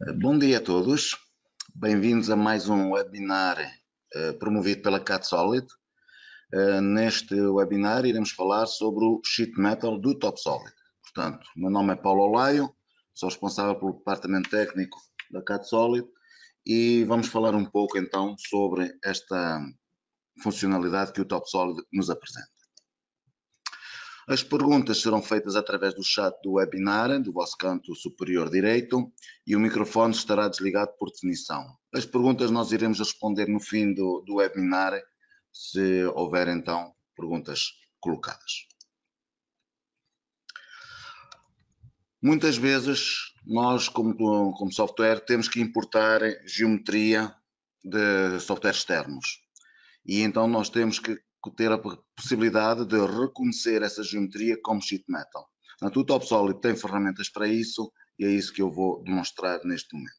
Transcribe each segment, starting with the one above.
Bom dia a todos, bem-vindos a mais um webinar promovido pela CADSolid. Neste webinar iremos falar sobre o Sheet Metal do TopSolid. Portanto, o meu nome é Paulo Olaio, sou responsável pelo departamento técnico da CADSolid e vamos falar um pouco então sobre esta funcionalidade que o TopSolid nos apresenta. As perguntas serão feitas através do chat do webinar, do vosso canto superior direito, e o microfone estará desligado por definição. As perguntas nós iremos responder no fim do webinar, se houver então perguntas colocadas. Muitas vezes nós, como software, temos que importar geometria de softwares externos. E então nós temos que ter a possibilidade de reconhecer essa geometria como sheet metal. Portanto, o TopSolid tem ferramentas para isso e é isso que eu vou demonstrar neste momento.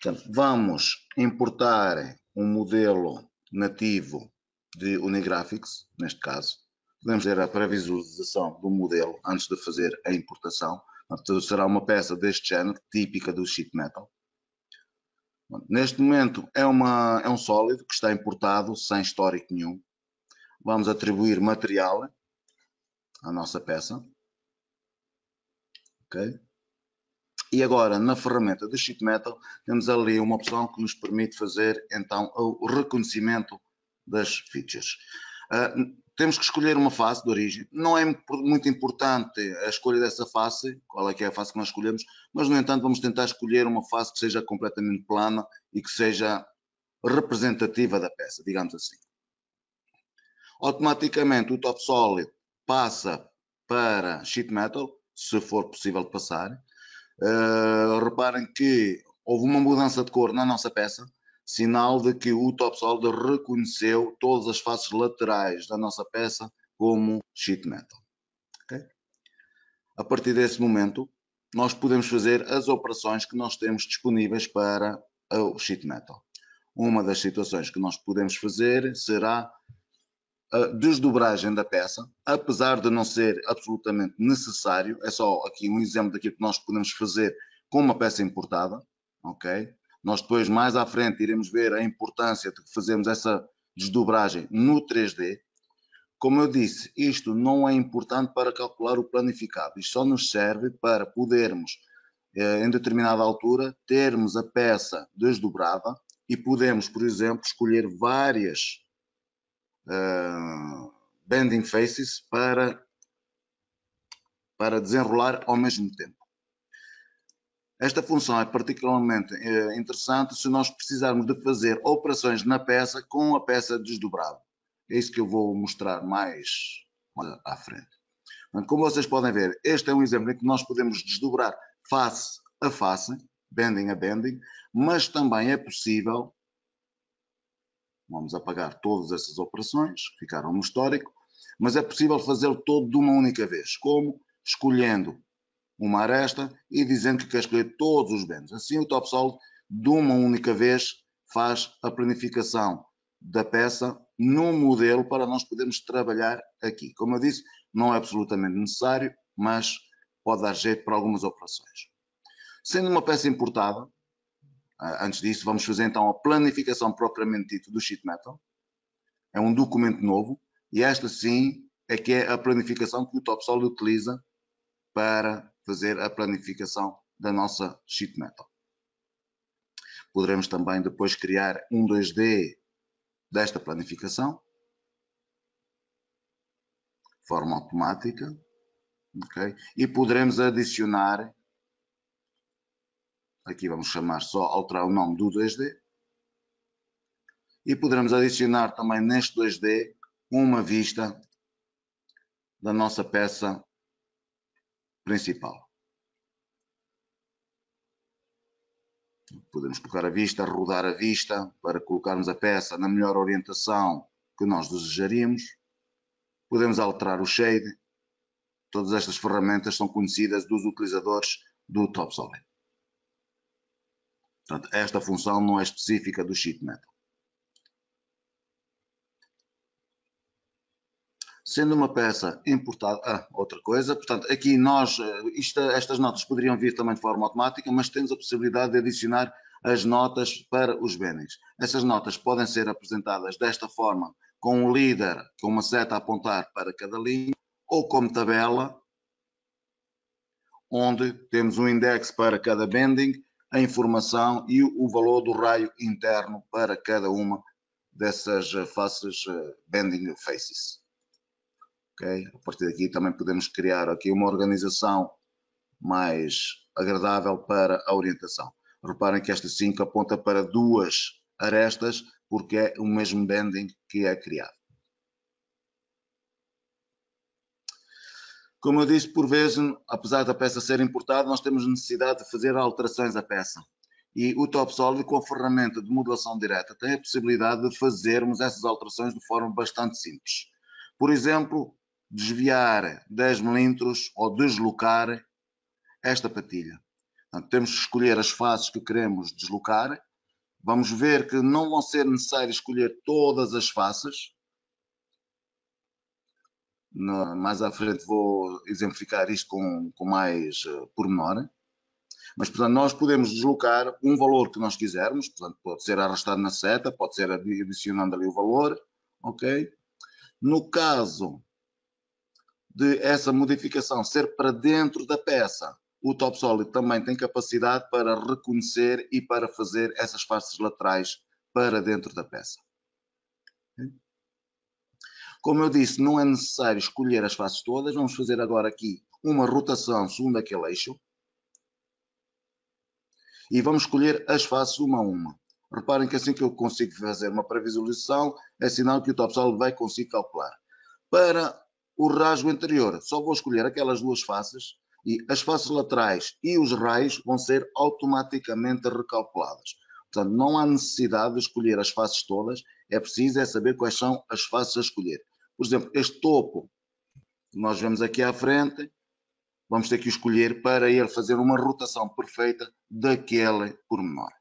Portanto, vamos importar um modelo nativo de Unigraphics, neste caso. Podemos ver a previsualização do modelo antes de fazer a importação. Portanto, será uma peça deste género, típica do sheet metal. Neste momento é um sólido que está importado sem histórico nenhum. Vamos atribuir material à nossa peça. Okay? E agora, na ferramenta do Sheet Metal, temos ali uma opção que nos permite fazer então o reconhecimento das features. Temos que escolher uma face de origem. Não é muito importante a escolha dessa face, qual é que é a face que nós escolhemos, mas no entanto vamos tentar escolher uma face que seja completamente plana e que seja representativa da peça, digamos assim. Automaticamente o TopSolid passa para Sheet Metal, se for possível passar. Reparem que houve uma mudança de cor na nossa peça, sinal de que o TopSolid reconheceu todas as faces laterais da nossa peça como sheet metal. Okay? A partir desse momento, nós podemos fazer as operações que nós temos disponíveis para o sheet metal. Uma das situações que nós podemos fazer será a desdobragem da peça, apesar de não ser absolutamente necessário, é só aqui um exemplo daquilo que nós podemos fazer com uma peça importada, ok? Nós depois, mais à frente, iremos ver a importância de fazermos essa desdobragem no 3D. Como eu disse, isto não é importante para calcular o planificado, isto só nos serve para podermos, em determinada altura, termos a peça desdobrada e podemos, por exemplo, escolher várias bending faces para desenrolar ao mesmo tempo. Esta função é particularmente interessante se nós precisarmos de fazer operações na peça com a peça desdobrada. É isso que eu vou mostrar mais à frente. Como vocês podem ver, este é um exemplo em que nós podemos desdobrar face a face, bending a bending, mas também é possível, vamos apagar todas essas operações, ficaram no histórico, mas é possível fazê-lo todo de uma única vez. Como? Escolhendo uma aresta e dizendo que quer escolher todos os bends. Assim o TopSolid, de uma única vez, faz a planificação da peça no modelo para nós podermos trabalhar aqui. Como eu disse, não é absolutamente necessário, mas pode dar jeito para algumas operações. Sendo uma peça importada, antes disso vamos fazer então a planificação propriamente dita do sheet metal. É um documento novo e esta sim é que é a planificação que o TopSolid utiliza para fazer a planificação da nossa sheet metal. Poderemos também depois criar um 2D desta planificação, de forma automática, okay? E poderemos adicionar, aqui vamos chamar só, alterar o nome do 2D, e poderemos adicionar também neste 2D uma vista da nossa peça principal. Podemos colocar a vista, rodar a vista para colocarmos a peça na melhor orientação que nós desejaríamos. Podemos alterar o shade. Todas estas ferramentas são conhecidas dos utilizadores do TopSolid. Portanto, esta função não é específica do sheet metal. Sendo uma peça importada, outra coisa, portanto, aqui nós, estas notas poderiam vir também de forma automática, mas temos a possibilidade de adicionar as notas para os bendings. Essas notas podem ser apresentadas desta forma, com um líder, com uma seta a apontar para cada linha, ou como tabela, onde temos um index para cada bending, a informação e o valor do raio interno para cada uma dessas faces, bending faces. Okay? A partir daqui também podemos criar aqui uma organização mais agradável para a orientação. Reparem que esta 5 aponta para duas arestas, porque é o mesmo bending que é criado. Como eu disse, por vezes, apesar da peça ser importada, nós temos necessidade de fazer alterações à peça. E o TopSolid, com a ferramenta de modelação direta, tem a possibilidade de fazermos essas alterações de forma bastante simples. Por exemplo, desviar 10 milímetros ou deslocar esta patilha. Portanto, temos que escolher as faces que queremos deslocar. Vamos ver que não vão ser necessário escolher todas as faces. Mais à frente vou exemplificar isto com mais pormenor. Mas, portanto, nós podemos deslocar um valor que nós quisermos. Portanto, pode ser arrastado na seta, pode ser adicionando ali o valor. Ok? No caso de essa modificação ser para dentro da peça, o TopSolid também tem capacidade para reconhecer e para fazer essas faces laterais para dentro da peça. Como eu disse, não é necessário escolher as faces todas. Vamos fazer agora aqui uma rotação segundo aquele eixo. E vamos escolher as faces uma a uma. Reparem que assim que eu consigo fazer uma previsualização, é sinal que o TopSolid vai conseguir calcular. Para o rasgo anterior, só vou escolher aquelas duas faces e as faces laterais e os raios vão ser automaticamente recalculadas. Portanto, não há necessidade de escolher as faces todas, é preciso saber quais são as faces a escolher. Por exemplo, este topo que nós vemos aqui à frente, vamos ter que escolher para ele fazer uma rotação perfeita daquele pormenor.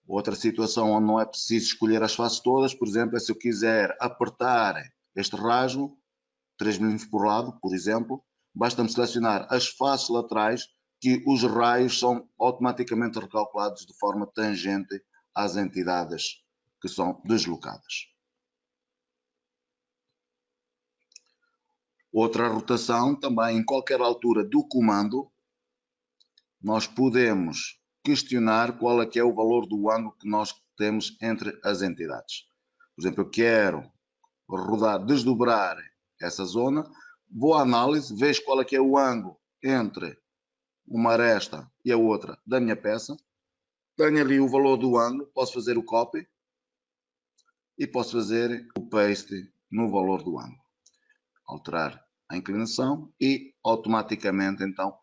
Outra situação onde não é preciso escolher as faces todas, por exemplo, é se eu quiser apertar este rasgo, 3 mm por lado, por exemplo, basta-me selecionar as faces laterais que os raios são automaticamente recalculados de forma tangente às entidades que são deslocadas. Outra rotação, também em qualquer altura do comando, nós podemos questionar qual é que é o valor do ângulo que nós temos entre as entidades. Por exemplo, eu quero rodar, desdobrar essa zona, vou à análise, vejo qual é que é o ângulo entre uma aresta e a outra da minha peça, tenho ali o valor do ângulo, posso fazer o copy e posso fazer o paste no valor do ângulo. Alterar a inclinação e automaticamente então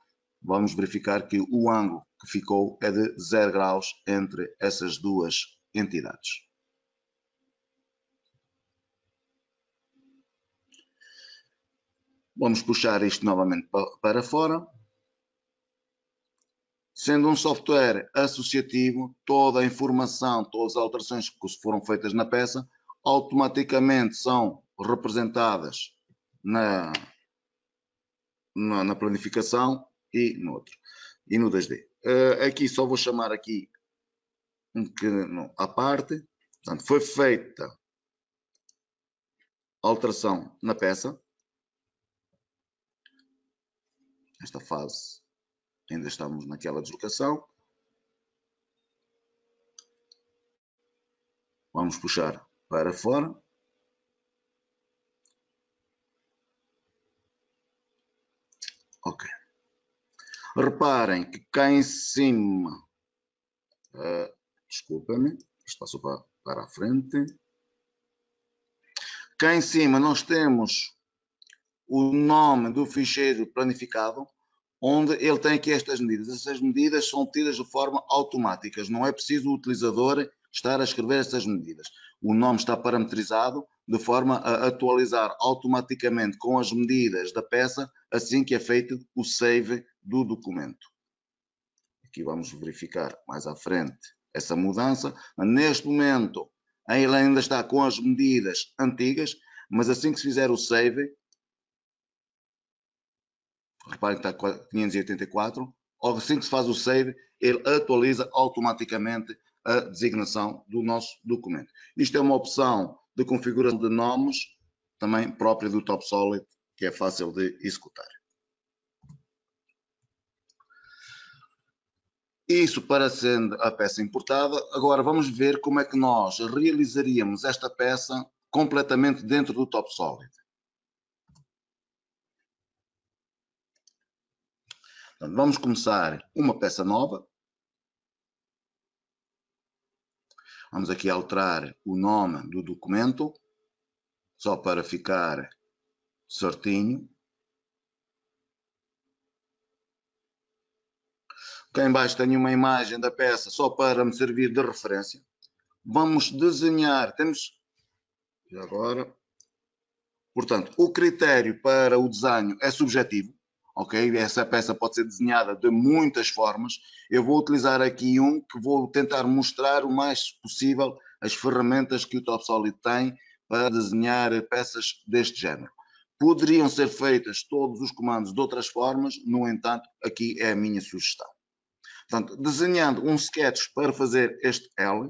vamos verificar que o ângulo que ficou é de 0 graus entre essas duas entidades. Vamos puxar isto novamente para fora. Sendo um software associativo, toda a informação, todas as alterações que foram feitas na peça, automaticamente são representadas na planificação e no outro. E no 2D. Aqui só vou chamar aqui um pequeno à parte. Portanto, foi feita alteração na peça. Esta fase ainda estamos naquela deslocação. Vamos puxar para fora. Ok. Reparem que cá em cima, desculpa-me, isto passou para a frente. Cá em cima nós temos o nome do ficheiro planificado, onde ele tem aqui estas medidas. Essas medidas são obtidas de forma automática, não é preciso o utilizador estar a escrever essas medidas. O nome está parametrizado de forma a atualizar automaticamente com as medidas da peça assim que é feito o save do documento. Aqui vamos verificar mais à frente essa mudança. Neste momento Ele ainda está com as medidas antigas, mas assim que se fizer o save, reparem que está 584, ou assim que se faz o save, ele atualiza automaticamente a designação do nosso documento. Isto é uma opção de configuração de nomes, também própria do TopSolid, que é fácil de executar. Isso para sendo a peça importada. Agora vamos ver como é que nós realizaríamos esta peça completamente dentro do TopSolid. Então, vamos começar uma peça nova. Vamos aqui alterar o nome do documento, só para ficar certinho. Cá em baixo tenho uma imagem da peça só para me servir de referência. Vamos desenhar, temos agora, portanto, o critério para o desenho é subjetivo, ok? Essa peça pode ser desenhada de muitas formas. Eu vou utilizar aqui um que vou tentar mostrar o mais possível as ferramentas que o TopSolid tem para desenhar peças deste género. Poderiam ser feitas todos os comandos de outras formas, no entanto, aqui é a minha sugestão. Portanto, desenhando um sketch para fazer este L,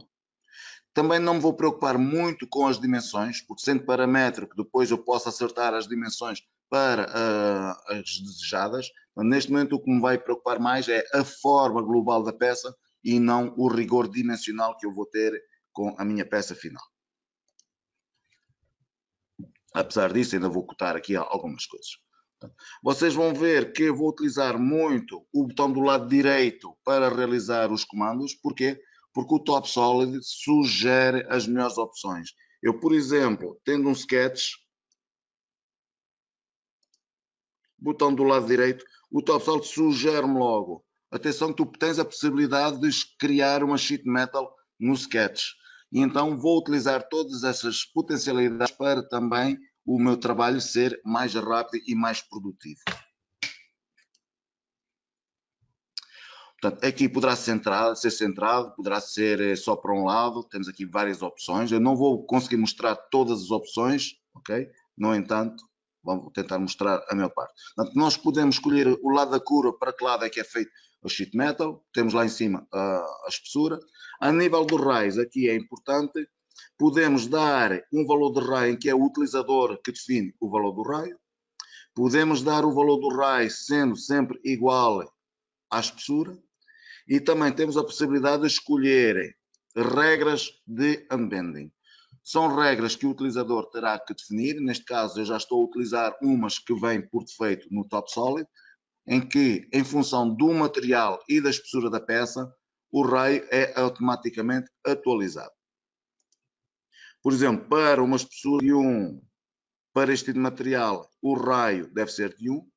também não me vou preocupar muito com as dimensões, porque sendo paramétrico, depois eu posso acertar as dimensões para as desejadas. Neste momento, o que me vai preocupar mais é a forma global da peça e não o rigor dimensional que eu vou ter com a minha peça final. Apesar disso, ainda vou cotar aqui algumas coisas. Vocês vão ver que eu vou utilizar muito o botão do lado direito para realizar os comandos. Porquê? Porque o TopSolid sugere as melhores opções. Eu, por exemplo, tendo um sketch, botão do lado direito, o TopSolid sugere-me logo. Atenção que tu tens a possibilidade de criar uma sheet metal no sketch. E então vou utilizar todas essas potencialidades para também o meu trabalho ser mais rápido e mais produtivo. Portanto, aqui poderá ser centrado, poderá ser só para um lado, temos aqui várias opções. Eu não vou conseguir mostrar todas as opções, ok? No entanto, vamos tentar mostrar a maior parte. Portanto, nós podemos escolher o lado da curva, para que lado é que é feito o sheet metal, temos lá em cima a espessura. A nível do raios, aqui é importante, podemos dar um valor de raio em que é o utilizador que define o valor do raio. Podemos dar o valor do raio sendo sempre igual à espessura. E também temos a possibilidade de escolher regras de unbending. São regras que o utilizador terá que definir. Neste caso, eu já estou a utilizar umas que vêm por defeito no TopSolid, em que, em função do material e da espessura da peça, o raio é automaticamente atualizado. Por exemplo, para uma espessura de 1, para este tipo de material, o raio deve ser de 1.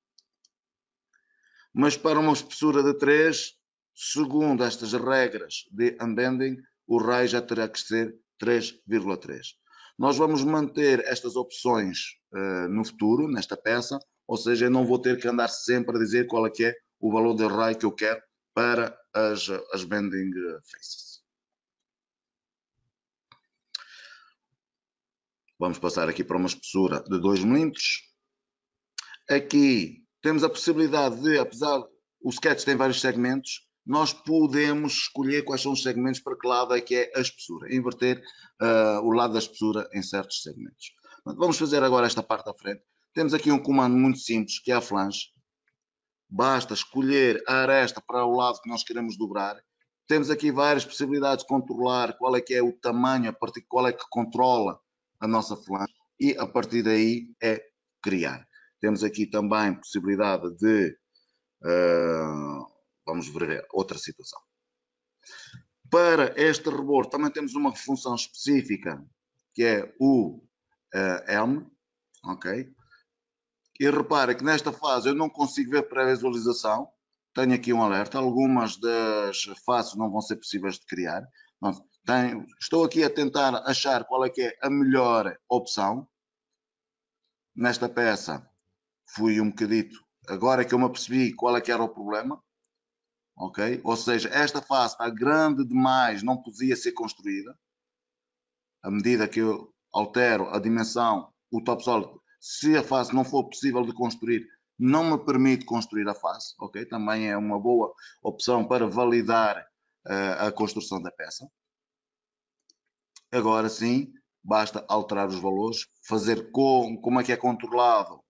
Mas para uma espessura de 3, segundo estas regras de unbending, o raio já terá que ser 3,3. Nós vamos manter estas opções no futuro, nesta peça, ou seja, eu não vou ter que andar sempre a dizer qual é que é o valor de raio que eu quero para as bending faces. Vamos passar aqui para uma espessura de 2 mm. Aqui temos a possibilidade de, apesar o sketch tem vários segmentos, nós podemos escolher quais são os segmentos para que lado é que é a espessura, inverter o lado da espessura em certos segmentos. Vamos fazer agora esta parte à frente. Temos aqui um comando muito simples, que é a flange. Basta escolher a aresta para o lado que nós queremos dobrar. Temos aqui várias possibilidades de controlar qual é que é o tamanho, a partir qual é que controla a nossa flange, e a partir daí é criar. Temos aqui também possibilidade de vamos ver outra situação. Para este rebordo também temos uma função específica que é o Helm, ok? E repara que nesta fase eu não consigo ver pré-visualização, tenho aqui um alerta, algumas das faces não vão ser possíveis de criar. Estou aqui a tentar achar qual é que é a melhor opção. Nesta peça fui um bocadito, agora que eu me apercebi qual é que era o problema, ok? Ou seja, esta face está grande demais, não podia ser construída. à medida que eu altero a dimensão, o topsoil, se a face não for possível de construir, não me permite construir a face, ok? Também é uma boa opção para validar a construção da peça. Agora sim, basta alterar os valores, fazer como é que é controlado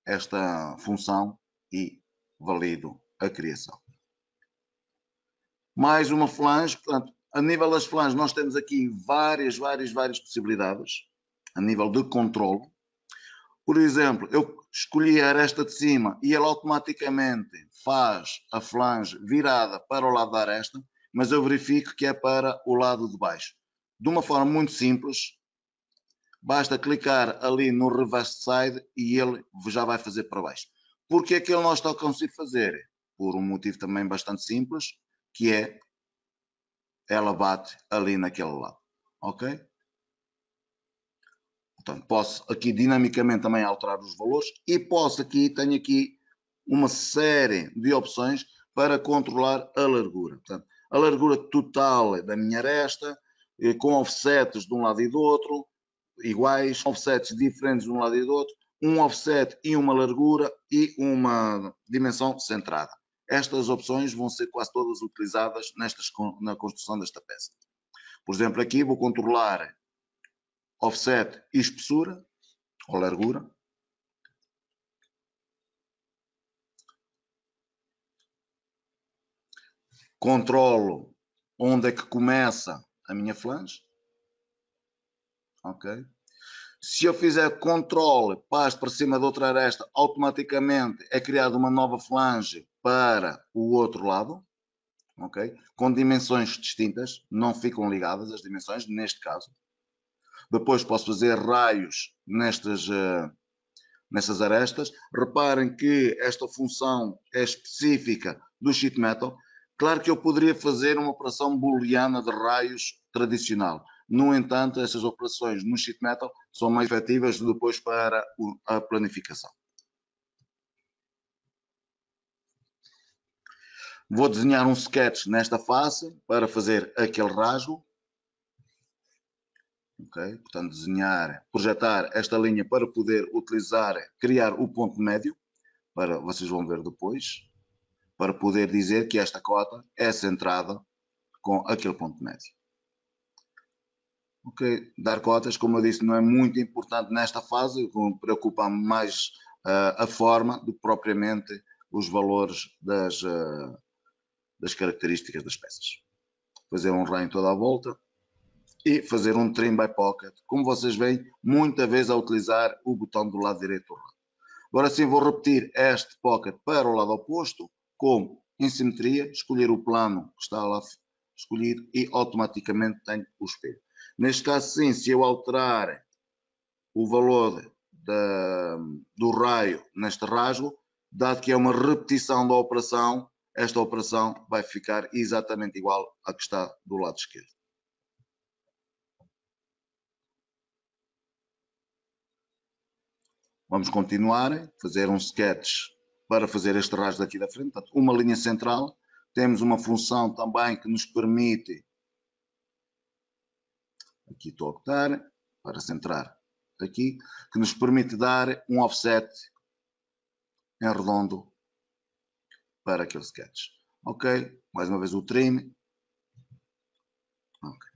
esta função e valido a criação. Mais uma flange, portanto, a nível das flanges nós temos aqui várias possibilidades a nível de controle. Por exemplo, eu escolhi a aresta de cima e ele automaticamente faz a flange virada para o lado da aresta, mas eu verifico que é para o lado de baixo. De uma forma muito simples, basta clicar ali no reverse side e ele já vai fazer para baixo. Porque é que ele não está a conseguir fazer? Por um motivo também bastante simples, que é ela bate ali naquele lado, ok? Portanto, posso aqui dinamicamente também alterar os valores e tenho aqui uma série de opções para controlar a largura. Portanto, a largura total da minha aresta, com offsets de um lado e do outro, iguais, offsets diferentes de um lado e do outro, um offset e uma largura e uma dimensão centrada. Estas opções vão ser quase todas utilizadas na construção desta peça. Por exemplo, aqui vou controlar offset e espessura, ou largura. Controlo onde é que começa a minha flange. Ok. Se eu fizer controle, passo para cima da outra aresta, automaticamente é criada uma nova flange para o outro lado. Ok? Com dimensões distintas, não ficam ligadas as dimensões, neste caso. Depois posso fazer raios nestas arestas. Reparem que esta função é específica do sheet metal. Claro que eu poderia fazer uma operação booleana de raios tradicional. No entanto, essas operações no sheet metal são mais efetivas depois para a planificação. Vou desenhar um sketch nesta face para fazer aquele rasgo. Okay? Portanto, projetar esta linha para poder criar o ponto médio, vocês vão ver depois, para poder dizer que esta cota é centrada com aquele ponto médio. Ok, dar cotas, como eu disse, não é muito importante nesta fase, preocupa-me mais a forma do que propriamente os valores das características das peças. Fazer um raio toda a volta e fazer um trim by pocket, como vocês veem, muita vez a utilizar o botão do lado direito do raio. Agora sim vou repetir este pocket para o lado oposto, como em simetria, escolher o plano que está lá escolhido e automaticamente tenho o espelho. Neste caso sim, se eu alterar o valor do raio neste rasgo, dado que é uma repetição da operação, esta operação vai ficar exatamente igual à que está do lado esquerdo. Vamos continuar, fazer um sketch para fazer este rasgo daqui da frente. Portanto, uma linha central. Temos uma função também que nos permite, aqui estou a optar, para centrar aqui, que nos permite dar um offset em redondo para aquele sketch. Ok, mais uma vez o trim. Okay.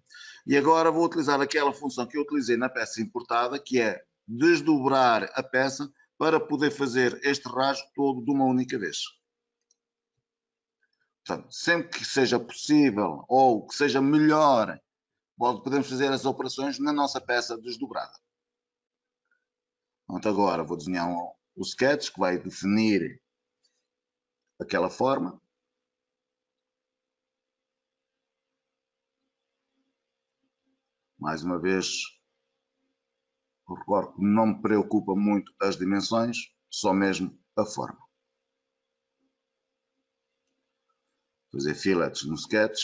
E agora vou utilizar aquela função que eu utilizei na peça importada, que é desdobrar a peça para poder fazer este rasgo todo de uma única vez. Portanto, sempre que seja possível ou que seja melhor, podemos fazer as operações na nossa peça desdobrada. Portanto, agora vou desenhar o sketch que vai definir aquela forma. Mais uma vez, eu recordo que não me preocupa muito as dimensões, só mesmo a forma. Fazer fillets no sketch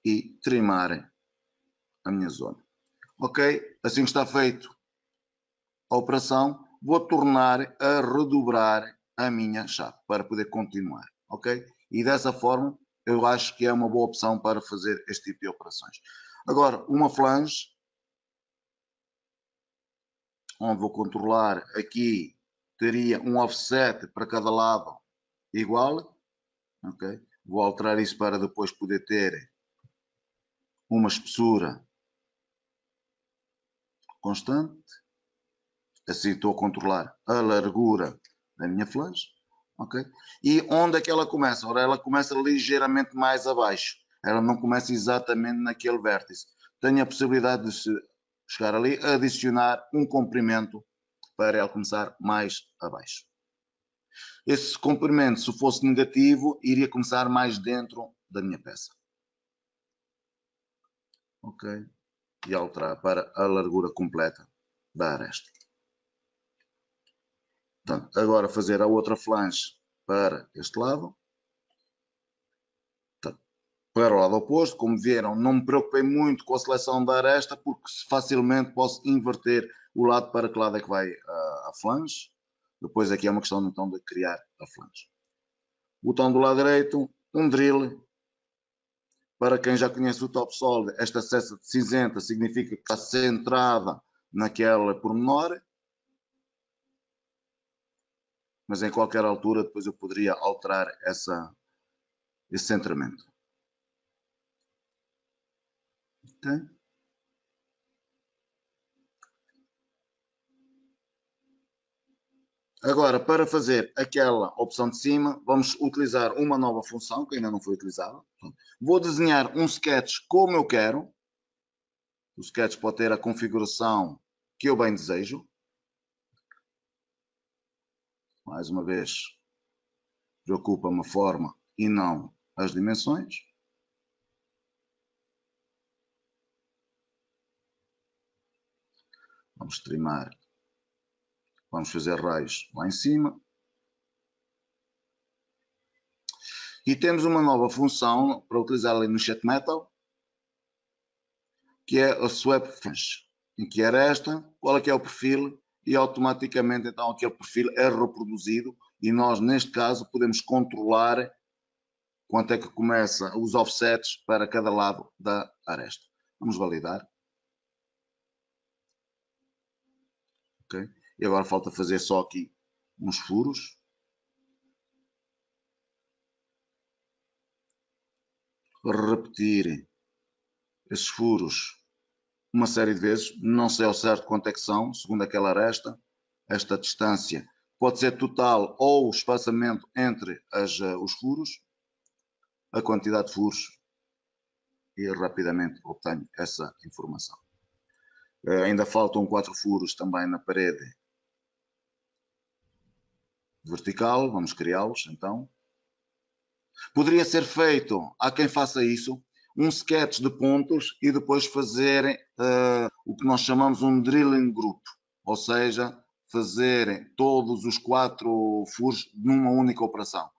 e trimar a minha zona. Ok, assim que está feito a operação, vou tornar a redobrar a minha chave para poder continuar. Ok? E dessa forma eu acho que é uma boa opção para fazer este tipo de operações. Agora, uma flange, onde vou controlar aqui, teria um offset para cada lado igual, ok? Vou alterar isso para depois poder ter uma espessura constante. Assim estou a controlar a largura da minha flange, ok? E onde é que ela começa? Ora, ela começa ligeiramente mais abaixo. Ela não começa exatamente naquele vértice. Tenho a possibilidade de chegar ali, adicionar um comprimento para ela começar mais abaixo. Esse comprimento, se fosse negativo, iria começar mais dentro da minha peça. Ok? E alterar para a largura completa da aresta. Portanto, agora fazer a outra flange para este lado. Portanto, para o lado oposto, como viram, não me preocupei muito com a seleção da aresta, porque facilmente posso inverter o lado para que lado é que vai a flange. Depois aqui é uma questão então de criar a flange. Botão do lado direito, um drill. Para quem já conhece o Topsolid, esta seça cinzenta significa que está centrada naquela pormenor. Mas em qualquer altura depois eu poderia alterar esse centramento. Okay? Agora, para fazer aquela opção de cima, vamos utilizar uma nova função que ainda não foi utilizada. Vou desenhar um sketch como eu quero. O sketch pode ter a configuração que eu bem desejo. Mais uma vez, preocupa-me a forma e não as dimensões. Vamos trimar. Vamos fazer raios lá em cima. E temos uma nova função para utilizar ali no Sheet Metal, que é a Swap Flange, em que era esta, qual é que é o perfil, e automaticamente então aquele perfil é reproduzido e nós neste caso podemos controlar quanto é que começa os offsets para cada lado da aresta. Vamos validar. Ok? E agora falta fazer só aqui uns furos. Repetir esses furos uma série de vezes, não sei ao certo quanto é que são, segundo aquela aresta, esta distância pode ser total ou espaçamento entre os furos, a quantidade de furos, e rapidamente obtenho essa informação. Ainda faltam 4 furos também na parede vertical, vamos criá-los então. Poderia ser feito, há quem faça isso, um sketch de pontos e depois fazerem o que nós chamamos um drilling group, ou seja, fazerem todos os 4 furos numa única operação.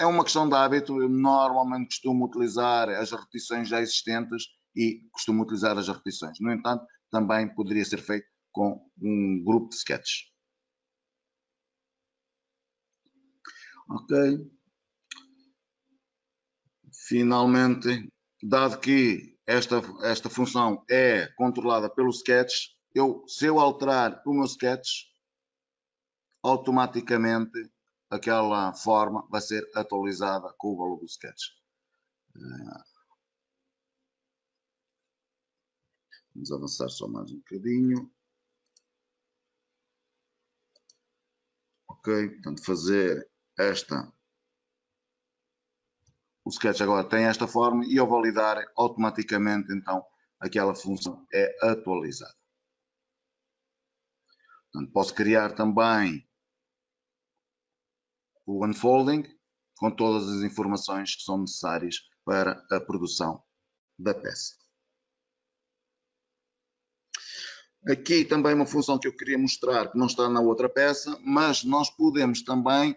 É uma questão de hábito, eu normalmente costumo utilizar as repetições já existentes e costumo utilizar as repetições. No entanto, também poderia ser feito com um grupo de sketches. Ok. Finalmente, dado que esta função é controlada pelo sketch, se eu alterar o meu sketch, automaticamente aquela forma vai ser atualizada com o valor do sketch. Vamos avançar só mais um bocadinho. Ok, portanto fazer o sketch agora tem esta forma e ao validar automaticamente então aquela função é atualizada. Portanto, posso criar também o unfolding com todas as informações que são necessárias para a produção da peça. Aqui também uma função que eu queria mostrar que não está na outra peça, mas nós podemos também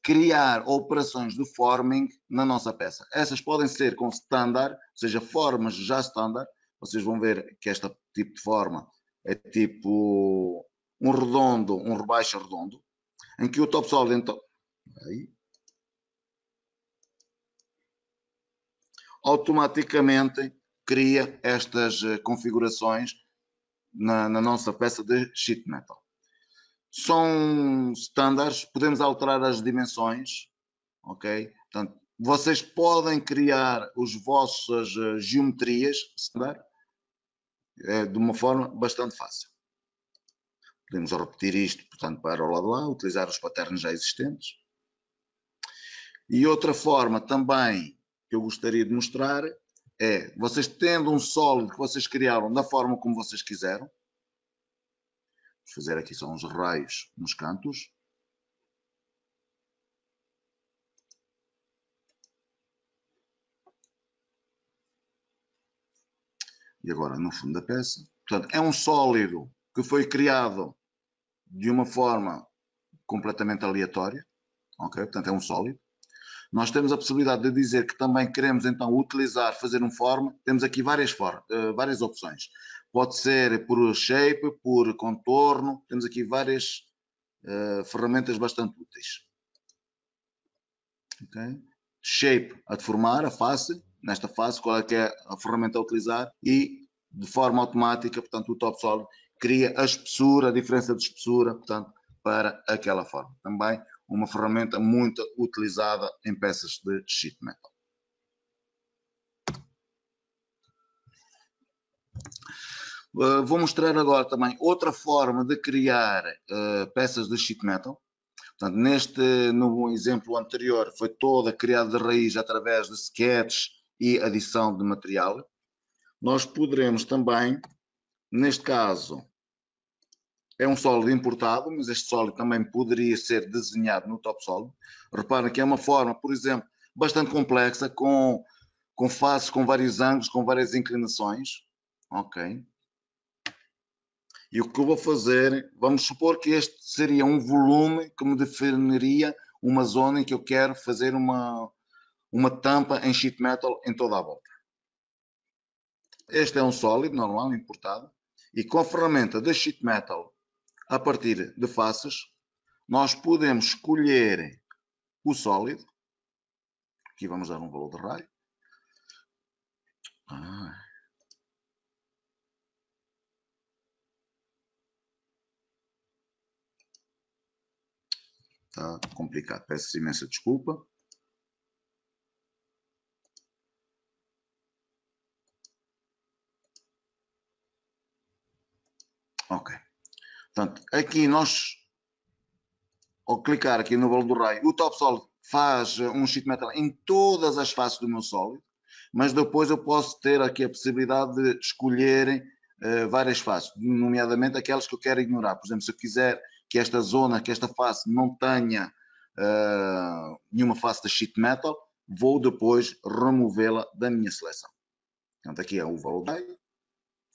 criar operações de forming na nossa peça. Essas podem ser com standard, ou seja, formas já standard. Vocês vão ver que este tipo de forma é tipo um redondo, um rebaixo redondo, em que o Topsolid então, aí, automaticamente cria estas configurações na nossa peça de sheet metal. São standards, podemos alterar as dimensões, ok? Portanto, vocês podem criar as vossas geometrias standard de uma forma bastante fácil. Podemos repetir isto, portanto, para o lado lá, utilizar os patterns já existentes. E outra forma também que eu gostaria de mostrar é, vocês tendo um sólido que vocês criaram da forma como vocês quiseram, vou fazer aqui só uns raios nos cantos. E agora no fundo da peça. Portanto, é um sólido que foi criado de uma forma completamente aleatória. Ok? Portanto, é um sólido. Nós temos a possibilidade de dizer que também queremos então utilizar, fazer um forma. Temos aqui várias opções. Pode ser por shape, por contorno. Temos aqui várias ferramentas bastante úteis. Okay? Shape, a deformar a face. Nesta face, qual é que é a ferramenta a utilizar? E de forma automática, portanto, o top solid cria a espessura, a diferença de espessura, portanto, para aquela forma. Também uma ferramenta muito utilizada em peças de sheet metal. Vou mostrar agora também outra forma de criar peças de sheet metal. Portanto, no exemplo anterior foi toda criada de raiz através de sketches e adição de material. Nós poderemos também, neste caso, é um sólido importado, mas este sólido também poderia ser desenhado no top solid. Reparem que é uma forma, por exemplo, bastante complexa, com faces, com vários ângulos, com várias inclinações. Ok. E o que eu vou fazer, vamos supor que este seria um volume que me definiria uma zona em que eu quero fazer uma tampa em sheet metal em toda a volta. Este é um sólido normal, importado, e com a ferramenta de sheet metal a partir de faces, nós podemos escolher o sólido. Aqui vamos dar um valor de raio. Está complicado, peço imensa desculpa. Ok. Portanto, aqui nós, ao clicar aqui no valor do raio, o top solid faz um sheet metal em todas as faces do meu sólido, mas depois eu posso ter aqui a possibilidade de escolher várias faces, nomeadamente aquelas que eu quero ignorar. Por exemplo, se eu quiser que esta zona, que esta face não tenha nenhuma face de sheet metal, vou depois removê-la da minha seleção. Portanto, aqui é o valor do raio,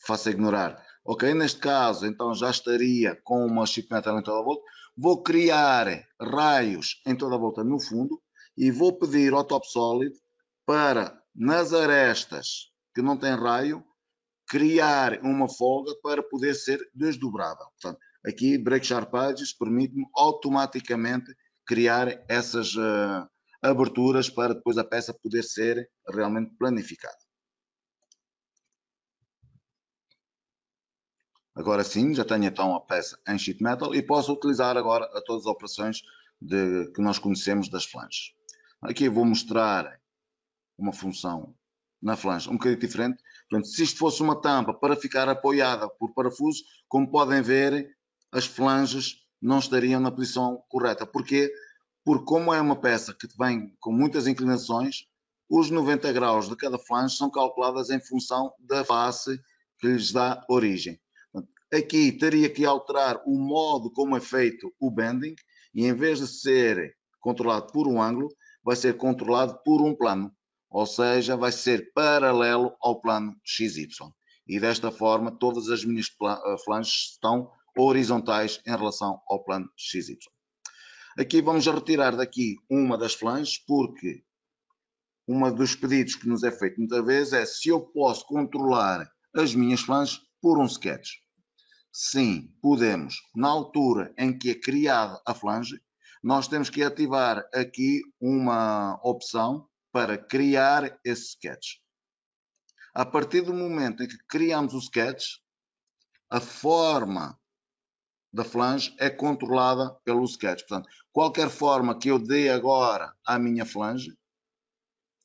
faço ignorar. Ok, neste caso, então já estaria com uma sheet metal em toda a volta. Vou criar raios em toda a volta no fundo e vou pedir ao top solid para, nas arestas que não tem raio, criar uma folga para poder ser desdobrada. Portanto, aqui Break Sharp Edges permite-me automaticamente criar essas aberturas para depois a peça poder ser realmente planificada. Agora sim, já tenho então a peça em sheet metal e posso utilizar agora a todas as operações que nós conhecemos das flanges. Aqui eu vou mostrar uma função na flange um bocadinho diferente. Portanto, se isto fosse uma tampa para ficar apoiada por parafusos, como podem ver, as flanges não estariam na posição correta. Porquê? Porque como é uma peça que vem com muitas inclinações, os 90 graus de cada flange são calculadas em função da face que lhes dá origem. Aqui teria que alterar o modo como é feito o bending e em vez de ser controlado por um ângulo, vai ser controlado por um plano, ou seja, vai ser paralelo ao plano XY. E desta forma todas as minhas flanges estão horizontais em relação ao plano XY. Aqui vamos retirar daqui uma das flanges porque um dos pedidos que nos é feito muitas vezes é se eu posso controlar as minhas flanges por um sketch. Sim, podemos. Na altura em que é criada a flange, nós temos que ativar aqui uma opção para criar esse sketch. A partir do momento em que criamos o sketch, a forma da flange é controlada pelo sketch. Portanto, qualquer forma que eu dê agora à minha flange,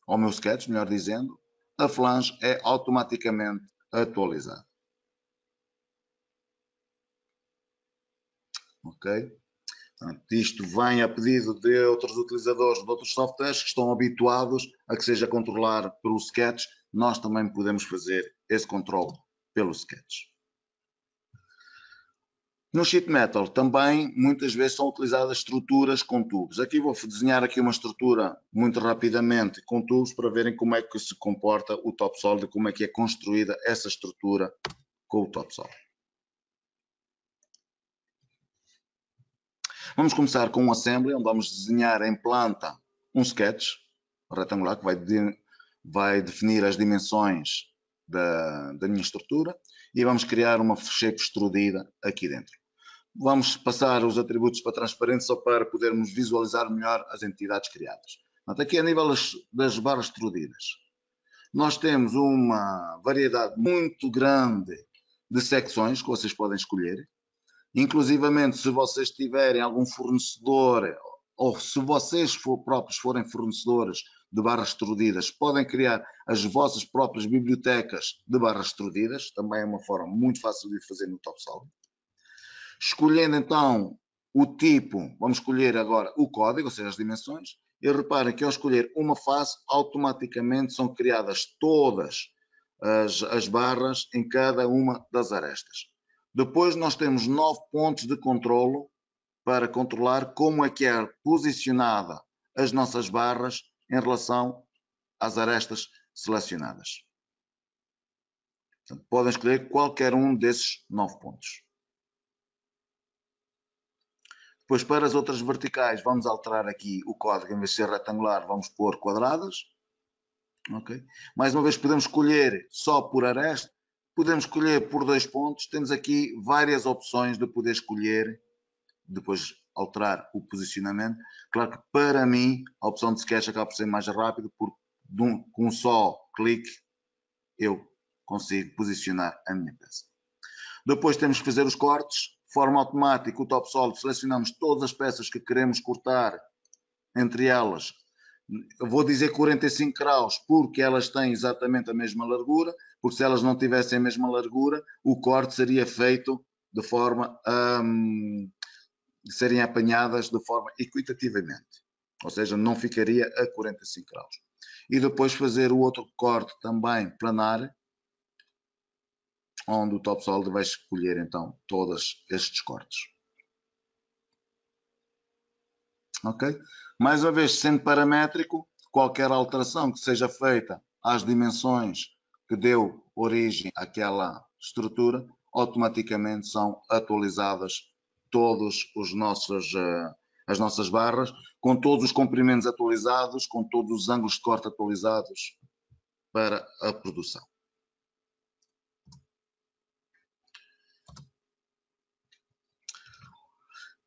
ao meu sketch, melhor dizendo, a flange é automaticamente atualizada. Ok? Portanto, isto vem a pedido de outros utilizadores de outros softwares que estão habituados a que seja controlado pelo sketch. Nós também podemos fazer esse controle pelo sketch. No Sheet Metal também muitas vezes são utilizadas estruturas com tubos. Aqui vou desenhar aqui uma estrutura muito rapidamente com tubos para verem como é que se comporta o TopSolid e como é que é construída essa estrutura com o TopSolid. Vamos começar com um assembly, onde vamos desenhar em planta um sketch retangular que vai definir as dimensões da minha estrutura e vamos criar uma shape extrudida aqui dentro. Vamos passar os atributos para transparente só para podermos visualizar melhor as entidades criadas. Portanto, aqui a nível das barras extrudidas, nós temos uma variedade muito grande de secções que vocês podem escolher. Inclusivamente, se vocês tiverem algum fornecedor ou se vocês próprios forem fornecedores de barras extrudidas, podem criar as vossas próprias bibliotecas de barras extrudidas. Também é uma forma muito fácil de fazer no TopSolid. Escolhendo então o tipo, vamos escolher agora o código, ou seja, as dimensões. E reparem que ao escolher uma face, automaticamente são criadas todas as barras em cada uma das arestas. Depois nós temos 9 pontos de controlo para controlar como é que é posicionada as nossas barras em relação às arestas selecionadas. Portanto, podem escolher qualquer um desses 9 pontos. Depois, para as outras verticais, vamos alterar aqui o código. Em vez de ser retangular, vamos pôr quadradas. Okay? Mais uma vez, podemos escolher só por aresta. Podemos escolher por 2 pontos. Temos aqui várias opções de poder escolher, depois alterar o posicionamento. Claro que para mim a opção de sketch acaba por ser mais rápido, porque com um só clique eu consigo posicionar a minha peça. Depois temos que fazer os cortes. De forma automática, o TopSolid selecionamos todas as peças que queremos cortar, entre elas, eu vou dizer 45 graus, porque elas têm exatamente a mesma largura, porque se elas não tivessem a mesma largura, o corte seria feito de forma a serem apanhadas de forma equitativamente, ou seja, não ficaria a 45 graus. E depois fazer o outro corte também planar, onde o TopSolid vai escolher então todos estes cortes. Ok? Mais uma vez, sendo paramétrico, qualquer alteração que seja feita às dimensões que deu origem àquela estrutura, automaticamente são atualizadas todas as nossas barras, com todos os comprimentos atualizados, com todos os ângulos de corte atualizados para a produção.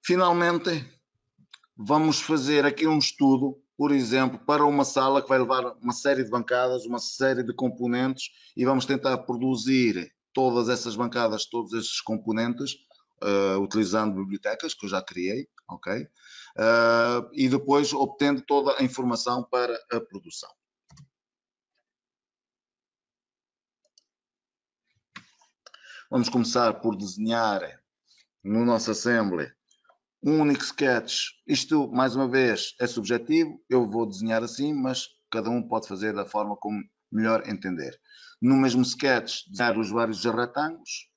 Finalmente, vamos fazer aqui um estudo, por exemplo, para uma sala que vai levar uma série de bancadas, uma série de componentes, e vamos tentar produzir todas essas bancadas, todos esses componentes, utilizando bibliotecas que eu já criei, ok? E depois obtendo toda a informação para a produção. Vamos começar por desenhar no nosso assembly um único sketch. Isto, mais uma vez, é subjetivo. Eu vou desenhar assim, mas cada um pode fazer da forma como melhor entender. No mesmo sketch, desenhar os vários retângulos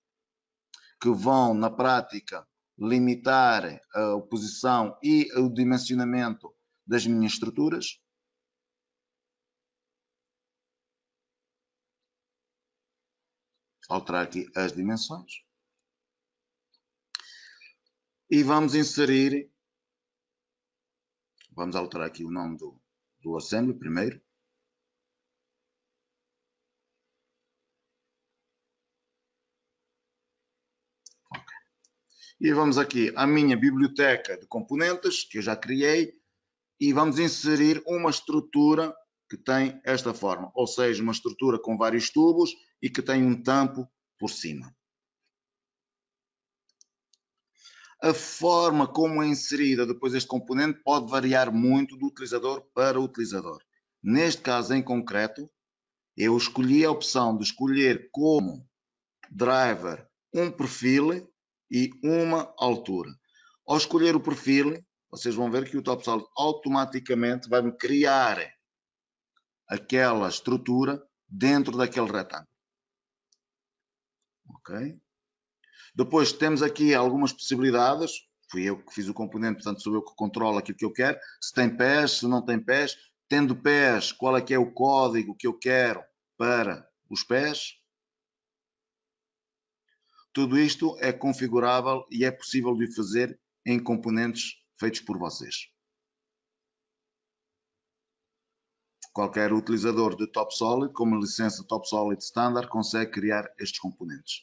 que vão, na prática, limitar a posição e o dimensionamento das minhas estruturas. Alterar aqui as dimensões. E vamos inserir, vamos alterar aqui o nome do assembly primeiro. Okay. E vamos aqui à minha biblioteca de componentes, que eu já criei, e vamos inserir uma estrutura que tem esta forma, ou seja, uma estrutura com vários tubos e que tem um tampo por cima. A forma como é inserida depois este componente pode variar muito do utilizador para utilizador. Neste caso em concreto, eu escolhi a opção de escolher como driver um perfil e uma altura. Ao escolher o perfil, vocês vão ver que o TopSolid automaticamente vai-me criar aquela estrutura dentro daquele retângulo. Ok? Depois temos aqui algumas possibilidades. Fui eu que fiz o componente, portanto sou eu que controlo aquilo que eu quero. Se tem pés, se não tem pés. Tendo pés, qual é que é o código que eu quero para os pés. Tudo isto é configurável e é possível de fazer em componentes feitos por vocês. Qualquer utilizador de TopSolid, com a licença TopSolid Standard, consegue criar estes componentes.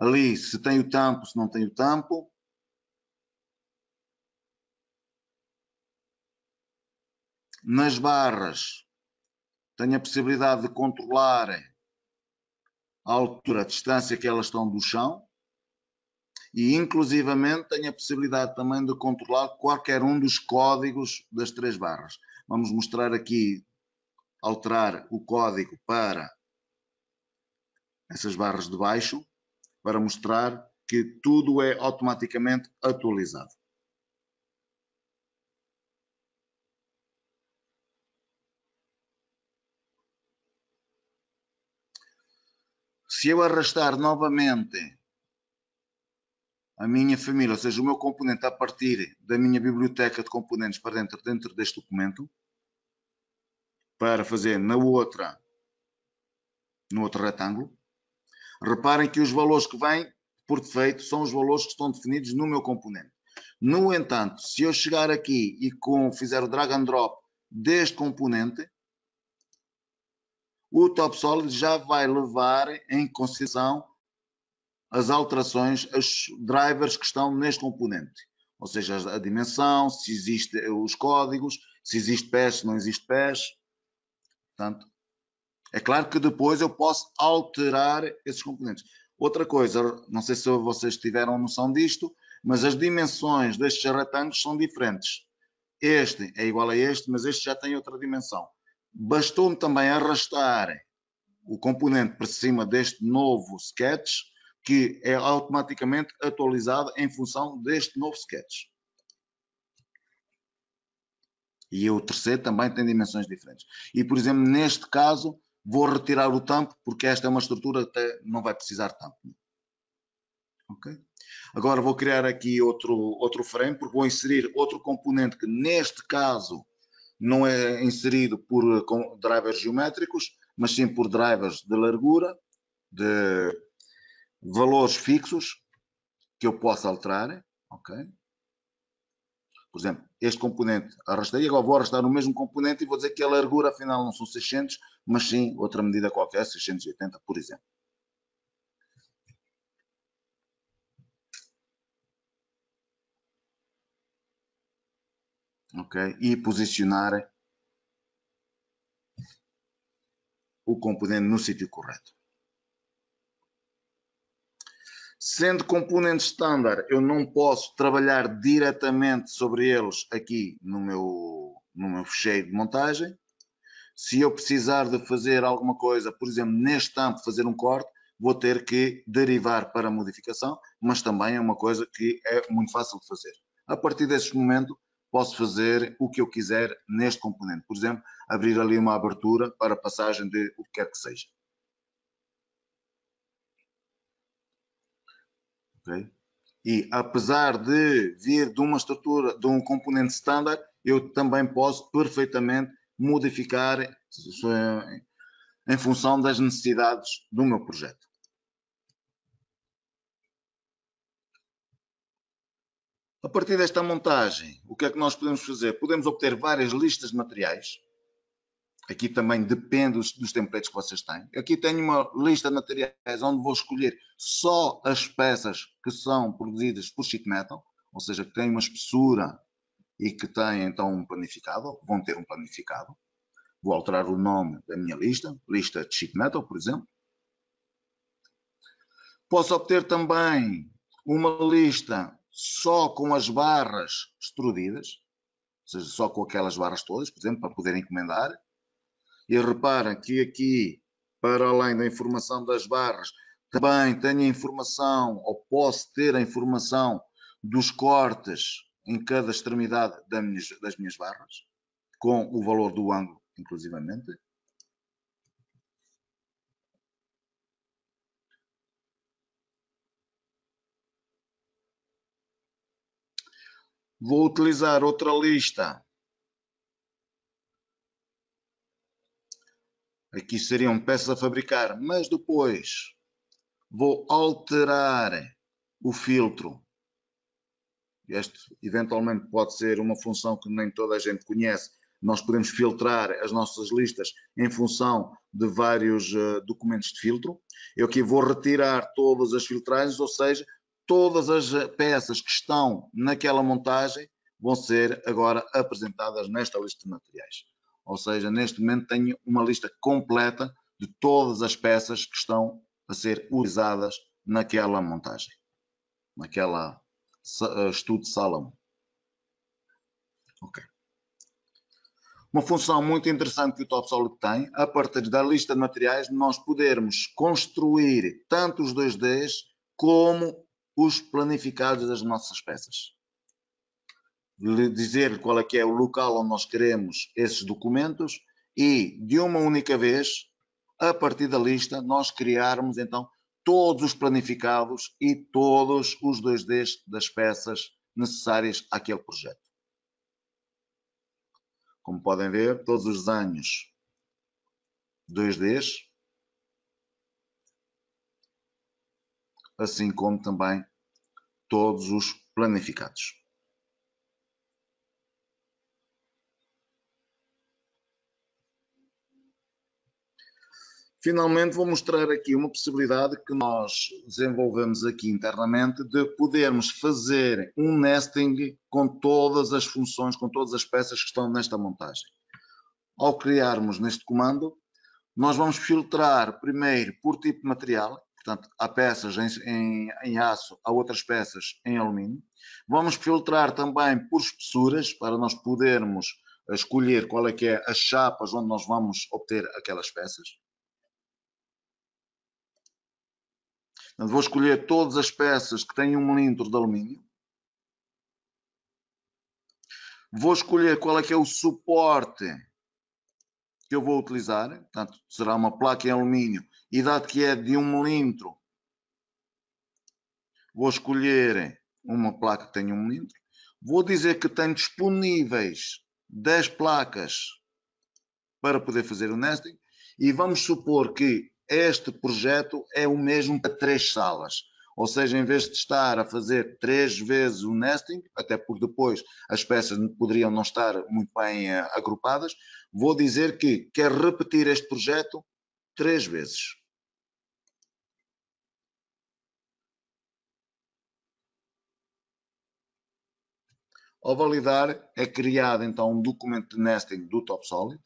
Ali, se tem o tampo, se não tem o tampo. Nas barras, tenho a possibilidade de controlar a altura, a distância que elas estão do chão. E, inclusivamente, tenho a possibilidade também de controlar qualquer um dos códigos das 3 barras. Vamos mostrar aqui, alterar o código para essas barras de baixo, para mostrar que tudo é automaticamente atualizado. Se eu arrastar novamente a minha família, ou seja, o meu componente a partir da minha biblioteca de componentes para dentro deste documento, para fazer no outro retângulo, reparem que os valores que vêm por defeito são os valores que estão definidos no meu componente. No entanto, se eu chegar aqui e fizer o drag and drop deste componente, o TopSolid já vai levar em consideração as alterações, os drivers que estão neste componente. Ou seja, a dimensão, se existem os códigos, se existe PES, se não existe PES. Portanto, é claro que depois eu posso alterar esses componentes. Outra coisa, não sei se vocês tiveram noção disto, mas as dimensões destes retângulos são diferentes. Este é igual a este, mas este já tem outra dimensão. Bastou-me também arrastar o componente para cima deste novo sketch, que é automaticamente atualizado em função deste novo sketch. E o terceiro também tem dimensões diferentes. E, por exemplo, neste caso, vou retirar o tampo, porque esta é uma estrutura que até não vai precisar de tampo. Ok? Agora vou criar aqui outro frame, porque vou inserir outro componente que, neste caso, não é inserido por drivers geométricos, mas sim por drivers de largura, de valores fixos, que eu posso alterar. Ok? Por exemplo, este componente arrastei, agora vou arrastar o mesmo componente e vou dizer que a largura afinal não são 600, mas sim outra medida qualquer, 680, por exemplo. Ok? E posicionar o componente no sítio correto. Sendo componentes standard, eu não posso trabalhar diretamente sobre eles aqui no meu fecheiro de montagem. Se eu precisar de fazer alguma coisa, por exemplo, neste tampo, fazer um corte, vou ter que derivar para a modificação, mas também é uma coisa que é muito fácil de fazer. A partir desse momento, posso fazer o que eu quiser neste componente. Por exemplo, abrir ali uma abertura para a passagem de o que quer que seja. Okay? E apesar de vir de uma estrutura, de um componente standard, eu também posso perfeitamente modificar em função das necessidades do meu projeto. A partir desta montagem, o que é que nós podemos fazer? Podemos obter várias listas de materiais. Aqui também depende dos templates que vocês têm. Aqui tenho uma lista de materiais onde vou escolher só as peças que são produzidas por sheet metal, ou seja, que têm uma espessura e que têm então um planificado, vão ter um planificado. Vou alterar o nome da minha lista, lista de sheet metal, por exemplo. Posso obter também uma lista só com as barras extrudidas, ou seja, só com aquelas barras todas, por exemplo, para poder encomendar. E reparem que aqui, para além da informação das barras, também tenho a informação, ou posso ter a informação dos cortes em cada extremidade das minhas barras, com o valor do ângulo, inclusivamente. Vou utilizar outra lista. Aqui seriam peças a fabricar, mas depois vou alterar o filtro. Este eventualmente pode ser uma função que nem toda a gente conhece. Nós podemos filtrar as nossas listas em função de vários documentos de filtro. Eu aqui vou retirar todas as filtragens, ou seja, todas as peças que estão naquela montagem vão ser agora apresentadas nesta lista de materiais. Ou seja, neste momento tenho uma lista completa de todas as peças que estão a ser utilizadas naquela montagem, naquela estudo de Salomon. Ok. Uma função muito interessante que o TopSolid tem, a partir da lista de materiais, nós podermos construir tanto os 2Ds como os planificados das nossas peças. Dizer qual é que é o local onde nós queremos esses documentos e, de uma única vez, a partir da lista, nós criarmos então todos os planificados e todos os 2Ds das peças necessárias àquele projeto. Como podem ver, todos os desenhos 2Ds, assim como também todos os planificados. Finalmente vou mostrar aqui uma possibilidade que nós desenvolvemos aqui internamente de podermos fazer um nesting com todas as funções, com todas as peças que estão nesta montagem. Ao criarmos neste comando, nós vamos filtrar primeiro por tipo de material, portanto, há peças em aço, há outras peças em alumínio. Vamos filtrar também por espessuras, para nós podermos escolher qual é que é as chapas onde nós vamos obter aquelas peças. Portanto, vou escolher todas as peças que têm 1 milímetro de alumínio. Vou escolher qual é que é o suporte que eu vou utilizar. Portanto, será uma placa em alumínio. E dado que é de 1 milímetro, vou escolher uma placa que tenha 1 milímetro. Vou dizer que tenho disponíveis 10 placas para poder fazer o nesting. E vamos supor que este projeto é o mesmo para 3 salas. Ou seja, em vez de estar a fazer 3 vezes o nesting, até porque depois as peças poderiam não estar muito bem agrupadas, vou dizer que quero repetir este projeto 3 vezes. Ao validar, é criado então um documento de nesting do TopSolid,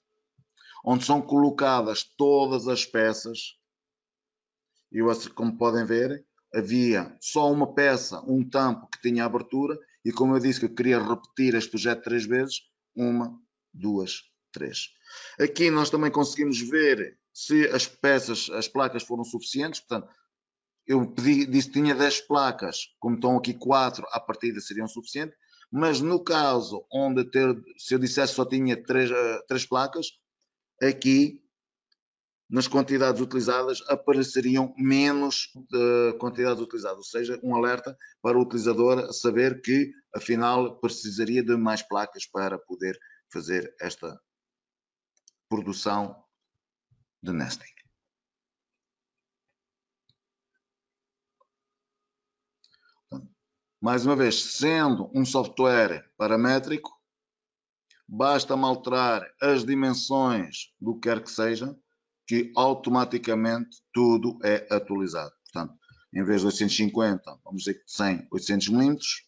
onde são colocadas todas as peças. E como podem ver, havia só uma peça, um tampo que tinha abertura, e como eu disse que eu queria repetir este projeto 3 vezes, 1, 2, 3. Aqui nós também conseguimos ver se as peças, as placas foram suficientes, portanto, eu disse que tinha 10 placas, como estão aqui 4, à partida seriam suficientes, mas no caso onde se eu dissesse só tinha 3 placas, aqui nas quantidades utilizadas apareceriam menos quantidades utilizadas, ou seja, um alerta para o utilizador saber que afinal precisaria de mais placas para poder fazer esta produção de nesting. Mais uma vez, sendo um software paramétrico, basta-me alterar as dimensões do que quer que seja, que automaticamente tudo é atualizado. Portanto, em vez de 850, vamos dizer que 100, 800 milímetros.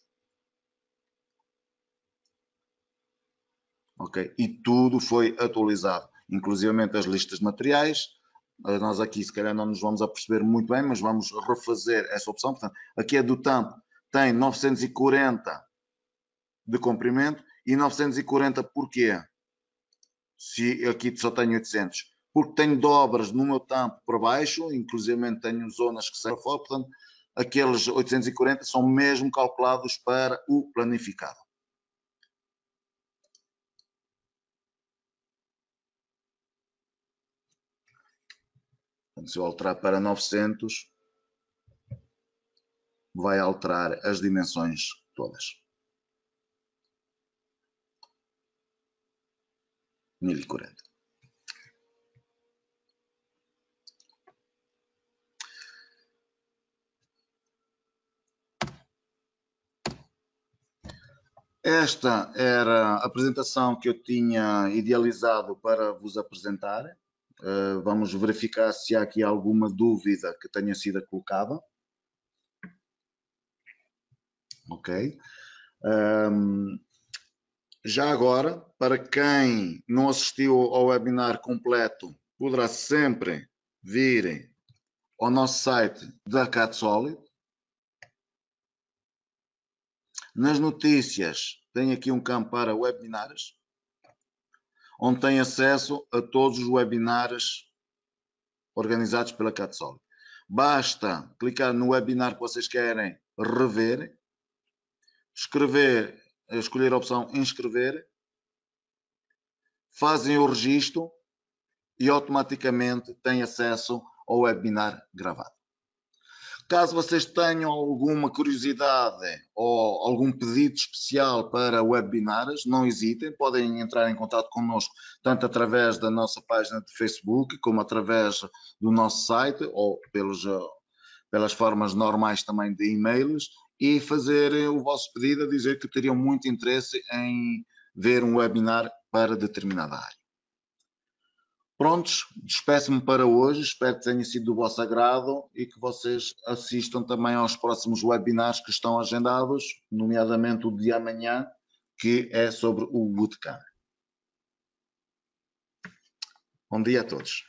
Ok? E tudo foi atualizado. inclusivamente as listas de materiais. Nós aqui, se calhar, não nos vamos aperceber muito bem, mas vamos refazer essa opção. Portanto, aqui a do tampo tem 940 de comprimento e 940 porquê? Se aqui só tenho 800. Porque tenho dobras no meu tampo para baixo, inclusive tenho zonas que saem fora, portanto, aqueles 840 são mesmo calculados para o planificado. Portanto, se eu alterar para 900, vai alterar as dimensões todas. 1040. Esta era a apresentação que eu tinha idealizado para vos apresentar. Vamos verificar se há aqui alguma dúvida que tenha sido colocada. Ok. Já agora, para quem não assistiu ao webinar completo, poderá sempre vir ao nosso site da CADSolid. Nas notícias, tem aqui um campo para webinars, onde tem acesso a todos os webinars organizados pela CADSolid. Basta clicar no webinar que vocês querem rever, escolher a opção inscrever, fazem o registro e automaticamente têm acesso ao webinar gravado. Caso vocês tenham alguma curiosidade ou algum pedido especial para webinars, não hesitem, podem entrar em contato connosco tanto através da nossa página de Facebook como através do nosso site ou pelas formas normais também de e-mails e fazer o vosso pedido a dizer que teriam muito interesse em ver um webinar para determinada área. Prontos, despeço-me para hoje, espero que tenha sido do vosso agrado e que vocês assistam também aos próximos webinars que estão agendados, nomeadamente o de amanhã, que é sobre o bootcamp. Bom dia a todos.